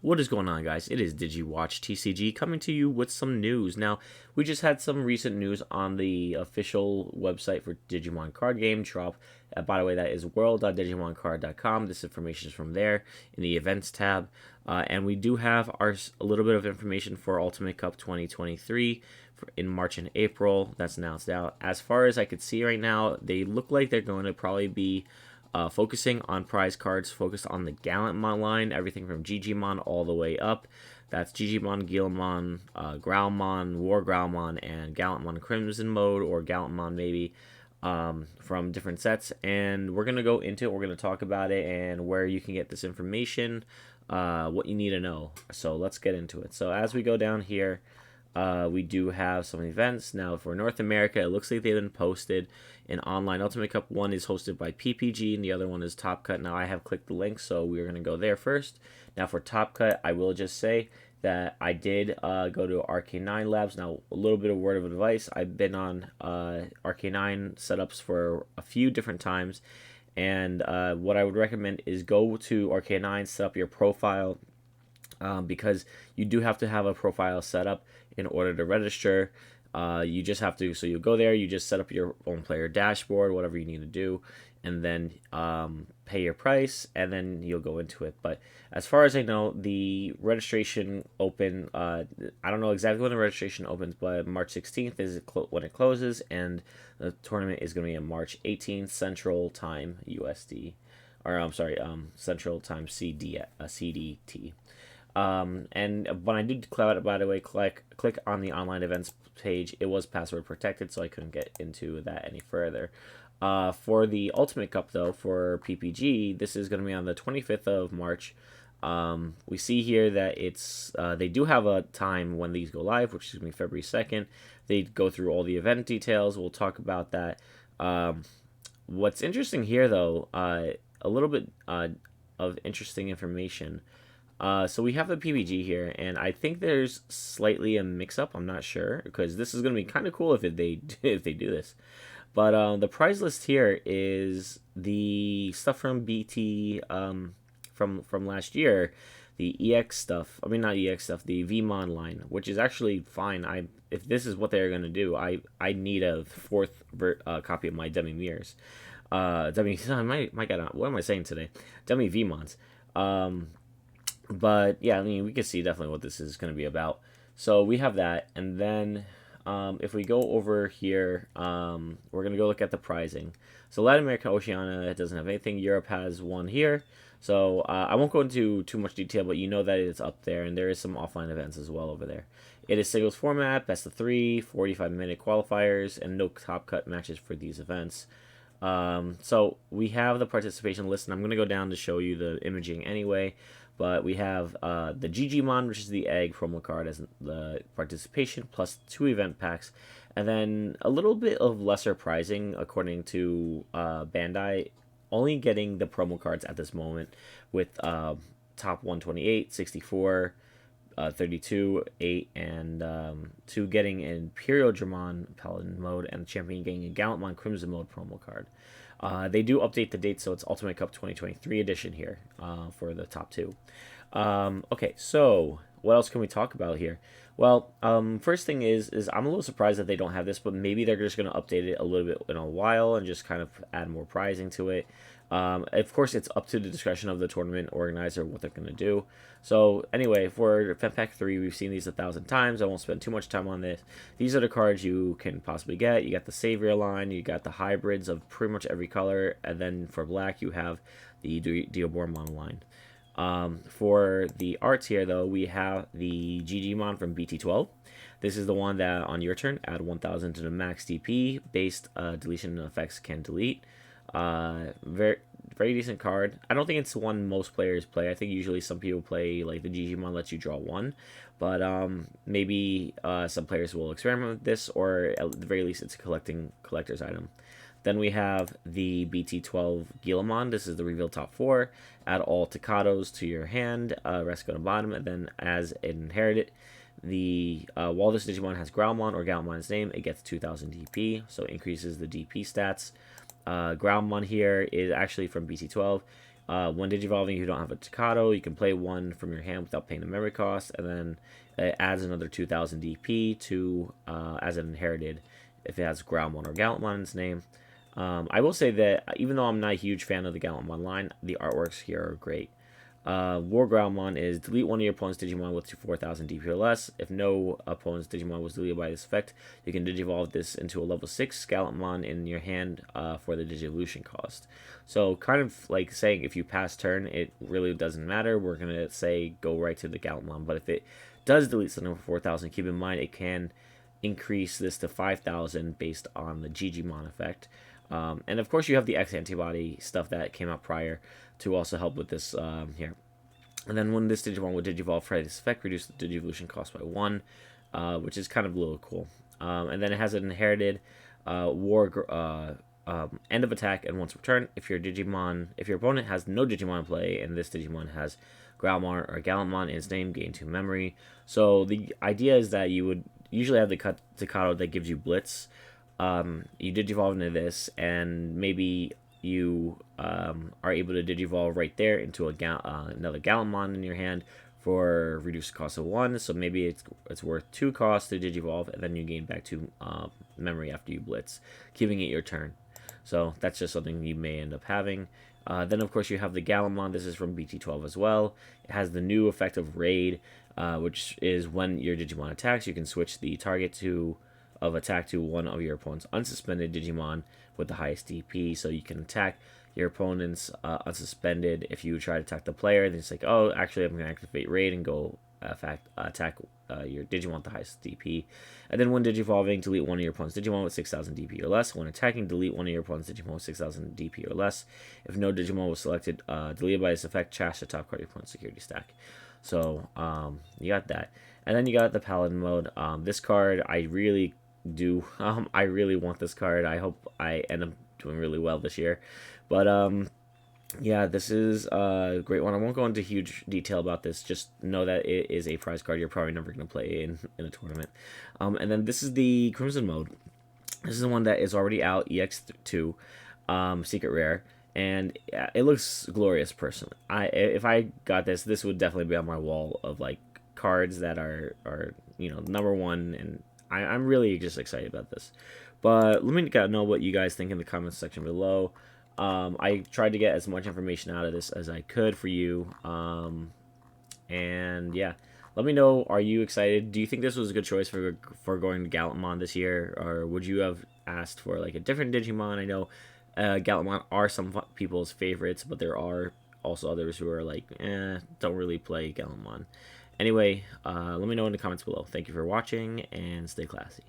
What is going on, guys? It is DigiWatch TCG coming to you with some news. Now, we just had some recent news on the official website for Digimon card game drop. By the way, that is world.digimoncard.com. This information is from there in the events tab. And we do have a little bit of information for Ultimate Cup 2023 in March and April. That's announced out. As far as I could see right now, they look like they're going to probably be focusing on prize cards, focused on the Gallantmon line, everything from Digimon all the way up. That's Digimon, Guilmon, Growlmon, War Growlmon, and Gallantmon Crimson mode, or Gallantmon maybe, from different sets. And we're going to go into it, we're going to talk about it, and where you can get this information, what you need to know. So let's get into it. So as we go down here, we do have some events. Now for North America, it looks like they've been posted in online. Ultimate Cup 1 is hosted by PPG, and the other one is Top Cut. Now I have clicked the link, so we're going to go there first. Now for Top Cut, I will just say that I did go to RK9 Labs. Now a little bit of word of advice. I've been on RK9 setups for a few different times, and what I would recommend is go to RK9, set up your profile, because you do have to have a profile set up in order to register. You just have to, so you go there, you just set up your own player dashboard, whatever you need to do, and then pay your price, and then you'll go into it. But as far as I know, the registration open, I don't know exactly when the registration opens, but March 16th is when it closes, and the tournament is going to be on March 18th Central Time USD, or I'm sorry, Central Time CDT. And when I did declare it, by the way, click on the online events page. It was password protected, so I couldn't get into that any further. For the Ultimate Cup, though, for PPG, this is going to be on the 25th of March. We see here that it's they do have a time when these go live, which is going to be February 2nd. They go through all the event details. We'll talk about that. What's interesting here, though, a little bit of interesting information. So we have the PPG here, and I think there's slightly a mix-up. I'm not sure, because this is going to be kind of cool if they do this. But the prize list here is the stuff from BT from last year, the EX stuff. I mean, not EX stuff, the VMon line, which is actually fine. If this is what they're going to do, I need a fourth copy of my Demi Mirrors. My God, what am I saying today? Demi VMons. But yeah, I mean, we can see definitely what this is going to be about. So we have that, and then if we go over here, we're going to go look at the pricing. So Latin America, Oceania doesn't have anything. Europe has one here. So I won't go into too much detail, but you know that it's up there, and there is some offline events as well over there. It is singles format, best of 3, 45-minute qualifiers, and no top cut matches for these events. So we have the participation list, and I'm going to go down to show you the imaging anyway. But we have the Digimon, which is the egg promo card, as the participation, plus 2 event packs. And then a little bit of lesser pricing, according to Bandai, only getting the promo cards at this moment, with top 128, 64, 32, 8, and 2 getting an Imperial Dramon Paladin mode, and the Champion getting a Gallantmon Crimson mode promo card. They do update the date, so it's Ultimate Cup 2023 edition here for the top 2. Okay, so what else can we talk about here? Well, first thing is I'm a little surprised that they don't have this, but maybe they're just going to update it a little bit in a while and just kind of add more pricing to it. Of course, it's up to the discretion of the tournament organizer what they're going to do. So anyway, for FemPack 3, we've seen these 1,000 times. I won't spend too much time on this. These are the cards you can possibly get. You got the Savior line, you got the hybrids of pretty much every color, and then for black, you have the Diabormon line. For the arts here, though, we have the Digimon from BT12. This is the one that on your turn, add 1,000 to the max DP. Based deletion effects can delete. Very decent card. I don't think it's one most players play. I think usually some people play, like the Digimon lets you draw 1, but maybe some players will experiment with this, or at the very least it's a collector's item. Then we have the BT12 Guilmon. This is the reveal top 4. Add all Takatos to your hand, rest go to bottom, and then as inherited, the while this Digimon has Growlmon or Gallantmon's name, it gets 2,000 DP, so it increases the DP stats. Growlmon here is actually from BT12. When digivolving, you don't have a Takato, you can play one from your hand without paying the memory cost, and then it adds another 2000 DP to as an inherited if it has Groundmon or Gallantmon in its name. I will say that even though I'm not a huge fan of the Gallantmon line, the artworks here are great. War Groundmon is delete one of your opponent's Digimon with 4000 DP or less. If no opponent's Digimon was deleted by this effect, you can Digivolve this into a level 6 Gallantmon in your hand for the Digivolution cost. So, kind of like saying if you pass turn, it really doesn't matter. We're going to say go right to the Gallantmon. But if it does delete something for 4000, keep in mind it can increase this to 5000 based on the Digimon effect. And of course, you have the X antibody stuff that came out prior to also help with this here. And then when this Digimon would Digivolve for this effect, reduce the Digivolution cost by 1, which is kind of a little cool. And then it has an inherited end of attack and once return. If your opponent has no Digimon in play and this Digimon has Groundmon or Gallantmon in its name, gain 2 memory. So the idea is that you would usually have the Takato that gives you Blitz. You Digivolve into this, and maybe you are able to Digivolve right there into another Gallantmon in your hand for reduced cost of 1. So maybe it's worth 2 costs to Digivolve, and then you gain back 2 memory after you Blitz, giving it your turn. So that's just something you may end up having. Then, of course, you have the Gallantmon. This is from BT12 as well. It has the new effect of Raid, which is when your Digimon attacks, you can switch the target of attack to one of your opponent's unsuspended Digimon with the highest DP. So you can attack your opponent's unsuspended. If you try to attack the player, then it's like, oh, actually, I'm going to activate Raid and go attack your Digimon with the highest DP. And then when Digivolving, delete one of your opponent's Digimon with 6000 DP or less. When attacking, delete one of your opponent's Digimon with 6000 DP or less. If no Digimon was selected, deleted by this effect, trash the top card of your opponent's security stack. So you got that. And then you got the Paladin mode. This card, I really do. I really want this card. I hope I end up doing really well this year. But yeah, this is a great one. I won't go into huge detail about this. Just know that it is a prize card you're probably never going to play in a tournament. And then this is the Crimson mode. This is the one that is already out, EX2, Secret Rare. And it looks glorious, personally. If I got this, this would definitely be on my wall of like cards that are number one, and I'm really just excited about this. But let me know what you guys think in the comments section below. I tried to get as much information out of this as I could for you. And yeah, let me know. Are you excited? Do you think this was a good choice for going to Gallantmon this year, or would you have asked for like a different Digimon? I know Gallantmon are some people's favorites, but there are also others who are like, don't really play Gallantmon. Anyway, let me know in the comments below. Thank you for watching, and stay classy.